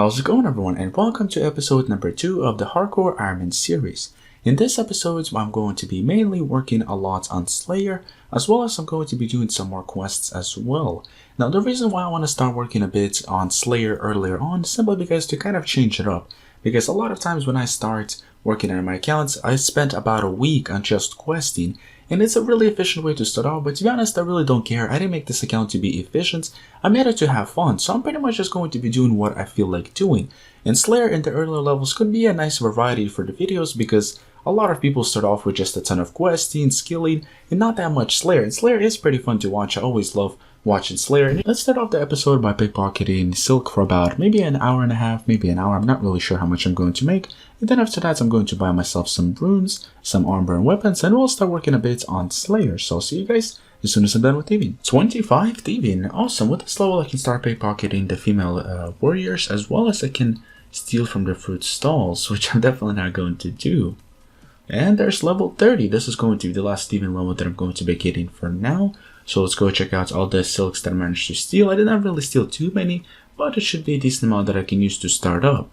How's it going, everyone, and welcome to episode number 2 of the Hardcore Ironman series. In this episode, I'm going to be mainly working a lot on Slayer, as well as I'm going to be doing some more quests as well. Now, the reason why I want to start working a bit on Slayer earlier on is simply because to kind of change it up. Because a lot of times when I start working on my accounts, I spent about a week on just questing, and it's a really efficient way to start off, but to be honest, I really don't care. I didn't make this account to be efficient, I made it to have fun, so I'm pretty much just going to be doing what I feel like doing. And Slayer in the earlier levels could be a nice variety for the videos because a lot of people start off with just a ton of questing, skilling, and not that much Slayer. And Slayer is pretty fun to watch. I always love watching Slayer. And let's start off the episode by pickpocketing Silk for about maybe an hour and a half, maybe an hour. I'm not really sure how much I'm going to make. And then after that, I'm going to buy myself some runes, some armor and weapons, and we'll start working a bit on Slayer. So I'll see you guys as soon as I'm done with Thieving. 25 Thieving. Awesome. With this level, I can start pickpocketing the female warriors, as well as I can steal from the fruit stalls, which I'm definitely not going to do. And there's level 30. This is going to be the last Thieving level that I'm going to be getting for now. So let's go check out all the silks that I managed to steal. I did not really steal too many, but it should be a decent amount that I can use to start up.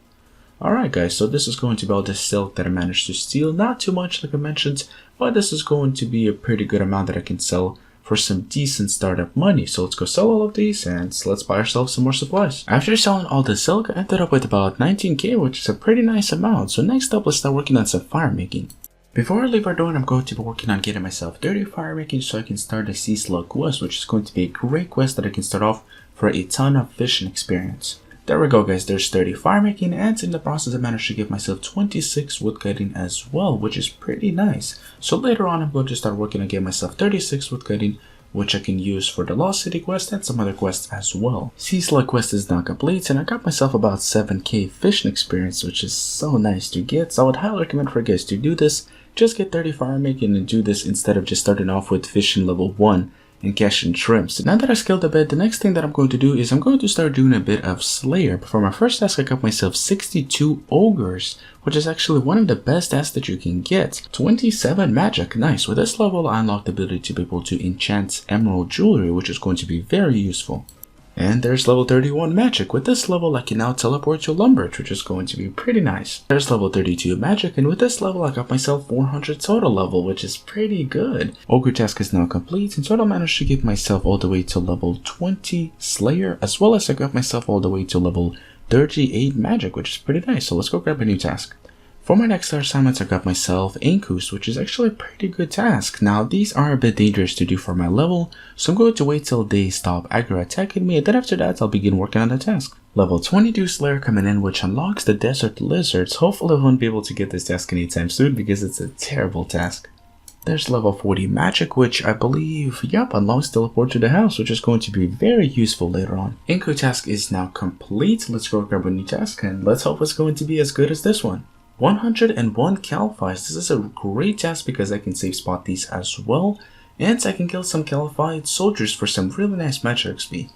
Alright guys, so this is going to be all the silk that I managed to steal. Not too much like I mentioned, but this is going to be a pretty good amount that I can sell for some decent startup money. So let's go sell all of these and let's buy ourselves some more supplies. After selling all the silk, I ended up with about 19k, which is a pretty nice amount. So next up, let's start working on some fire making. Before I leave our door, I'm going to be working on getting myself 30 fire making so I can start the Sea Slug quest, which is going to be a great quest that I can start off for a ton of fishing experience. There we go guys, there's 30 fire making, and in the process I managed to give myself 26 wood cutting as well, which is pretty nice. So later on I'm going to start working on getting myself 36 wood cutting, which I can use for the Lost City quest and some other quests as well. Sea Slug quest is now complete, and I got myself about 7k fishing experience, which is so nice to get. So I would highly recommend for you guys to do this. Just get 30 fire making and do this instead of just starting off with fishing level 1 and catching shrimps. Now that I skilled a bit, the next thing that I'm going to do is I'm going to start doing a bit of Slayer. But for my first task, I got myself 62 ogres, which is actually one of the best tasks that you can get. 27 magic, nice. With this level, I unlocked the ability to be able to enchant emerald jewelry, which is going to be very useful. And there's level 31 magic. With this level, I can now teleport to Lumbridge, which is going to be pretty nice. There's level 32 magic, and with this level, I got myself 400 total level, which is pretty good. Ogre task is now complete, and total managed to get myself all the way to level 20 Slayer, as well as I got myself all the way to level 38 magic, which is pretty nice. So let's go grab a new task. For my next assignments, I got myself Ankus, which is actually a pretty good task. Now, these are a bit dangerous to do for my level, so I'm going to wait till they stop aggro attacking me, and then after that, I'll begin working on the task. Level 22 Slayer coming in, which unlocks the Desert Lizards. Hopefully I won't be able to get this task anytime soon, because it's a terrible task. There's level 40 Magic, which I believe, unlocks Teleport to the house, which is going to be very useful later on. Anku task is now complete. Let's go grab a new task, and let's hope it's going to be as good as this one. 101 Califies. This is a great task because I can save spot these as well, and I can kill some Calified soldiers for some really nice magic XP.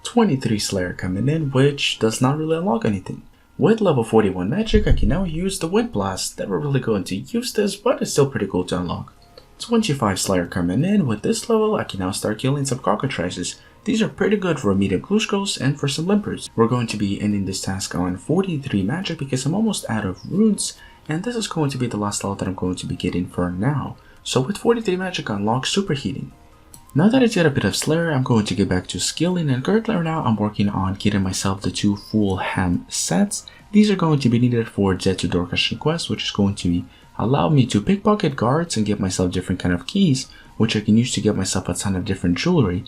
23 Slayer coming in, which does not really unlock anything. With level 41 magic, I can now use the Wind Blast. Never really going to use this, but it's still pretty cool to unlock. 25 Slayer coming in. With this level, I can now start killing some cockatrices. These are pretty good for medium Glushkos and for some limpers. We're going to be ending this task on 43 magic because I'm almost out of runes, and this is going to be the last level that I'm going to be getting for now. So with 43 magic, I unlock Superheating. Now that I did a bit of Slayer, I'm going to get back to skilling, and currently right now I'm working on getting myself the 2 full ham sets. These are going to be needed for Dead to Dorkashin quest, which is going to allow me to pickpocket guards and get myself different kind of keys, which I can use to get myself a ton of different jewelry.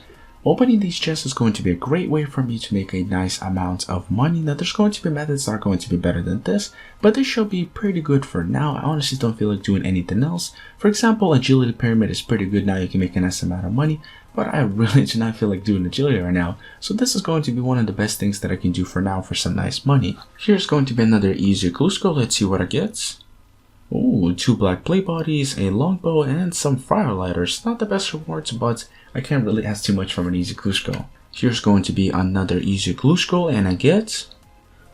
Opening these chests is going to be a great way for me to make a nice amount of money. Now there's going to be methods that are going to be better than this, but this should be pretty good for now. I honestly don't feel like doing anything else. For example, agility pyramid is pretty good now, you can make a nice amount of money, but I really do not feel like doing agility right now. So this is going to be one of the best things that I can do for now for some nice money. Here's going to be another easy Glushko. Let's see what I get. Ooh, 2 black plate bodies, a longbow, and some firelighters. Not the best rewards, but I can't really ask too much from an easy Glushko. Here's going to be another easy Glushko, and I get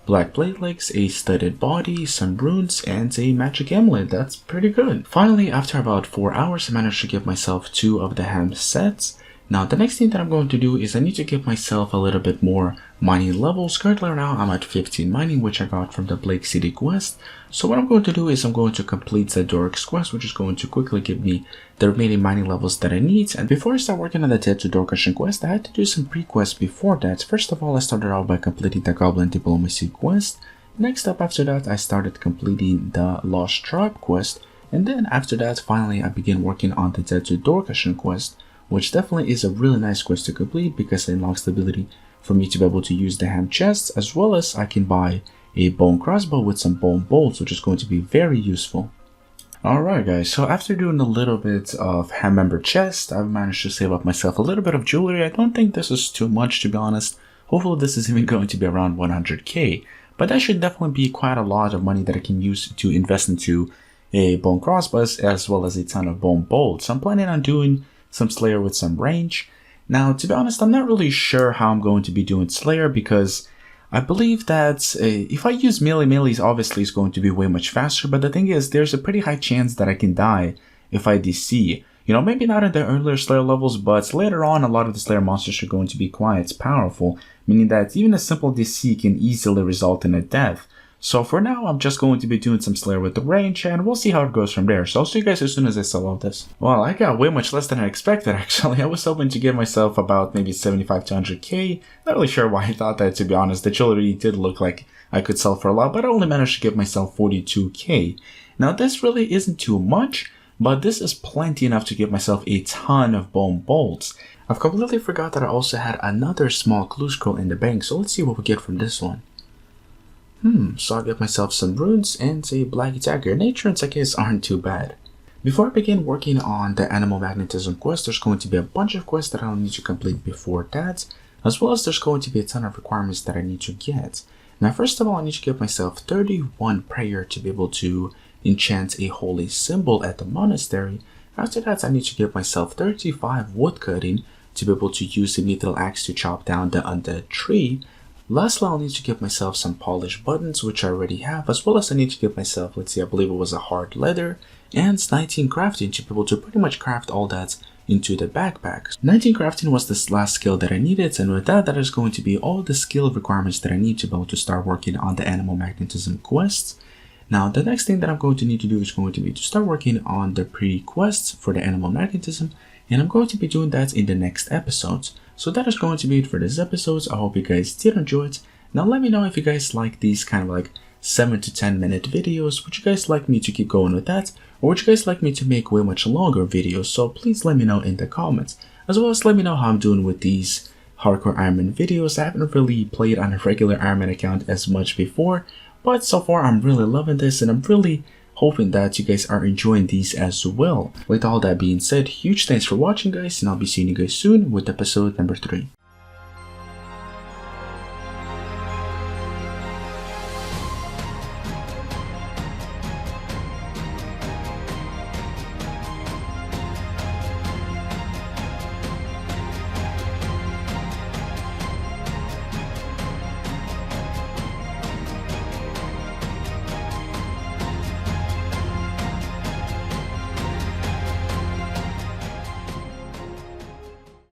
black plate legs, a studded body, some runes, and a magic amulet. That's pretty good. Finally, after about 4 hours, I managed to give myself 2 of the ham sets. Now the next thing that I'm going to do is I need to give myself a little bit more mining levels. Currently right now I'm at 15 mining, which I got from the Blake City quest. So what I'm going to do is I'm going to complete the Dork's quest, which is going to quickly give me the remaining mining levels that I need. And before I start working on the Dead to Dorkashin quest, I had to do some pre-quests before that. First of all, I started out by completing the Goblin Diplomacy quest. Next up after that, I started completing the Lost Tribe quest. And then after that, finally I began working on the Dead to Dorkashin quest, which definitely is a really nice quest to complete because it unlocks the ability for me to be able to use the ham chests, as well as I can buy a bone crossbow with some bone bolts, which is going to be very useful. Alright guys, so after doing a little bit of ham member chest, I've managed to save up myself a little bit of jewelry. I don't think this is too much, to be honest. Hopefully this is even going to be around 100k, but that should definitely be quite a lot of money that I can use to invest into a bone crossbow as well as a ton of bone bolts. I'm planning on doing some Slayer with some range. Now, to be honest, I'm not really sure how I'm going to be doing Slayer because I believe that if I use melee obviously is going to be way much faster, but the thing is, there's a pretty high chance that I can die if I DC. You know, maybe not in the earlier Slayer levels, but later on, a lot of the Slayer monsters are going to be quite powerful, meaning that even a simple DC can easily result in a death. So for now, I'm just going to be doing some Slayer with the range, and we'll see how it goes from there. So I'll see you guys as soon as I sell all this. Well, I got way much less than I expected, actually. I was hoping to give myself about maybe 75 to 100k. Not really sure why I thought that, to be honest. The jewelry did look like I could sell for a lot, but I only managed to give myself 42k. Now, this really isn't too much, but this is plenty enough to give myself a ton of bone bolts. I've completely forgot that I also had another small clue scroll in the bank, so let's see what we get from this one. So I got myself some runes and a black dagger. Nature and I guess aren't too bad. Before I begin working on the animal magnetism quest, there's going to be a bunch of quests that I'll need to complete before that, as well as there's going to be a ton of requirements that I need to get. Now first of all, I need to give myself 31 prayer to be able to enchant a holy symbol at the monastery. After that, I need to give myself 35 woodcutting to be able to use the mithril axe to chop down the undead tree. Lastly, I'll need to give myself some polished buttons, which I already have, as well as I need to give myself, let's see, I believe it was a hard leather, and 19 crafting to be able to pretty much craft all that into the backpack. 19 crafting was this last skill that I needed, and with that, that is going to be all the skill requirements that I need to be able to start working on the animal magnetism quests. Now, the next thing that I'm going to need to do is going to be to start working on the pre-quests for the animal magnetism, and I'm going to be doing that in the next episodes. So that is going to be it for this episode. I hope you guys did enjoy it. Now let me know if you guys like these kind of like 7 to 10 minute videos. Would you guys like me to keep going with that? Or would you guys like me to make way much longer videos? So please let me know in the comments. As well as let me know how I'm doing with these hardcore Ironman videos. I haven't really played on a regular Ironman account as much before, but so far I'm really loving this and I'm really hoping that you guys are enjoying these as well. With all that being said, huge thanks for watching guys, and I'll be seeing you guys soon with episode number 3.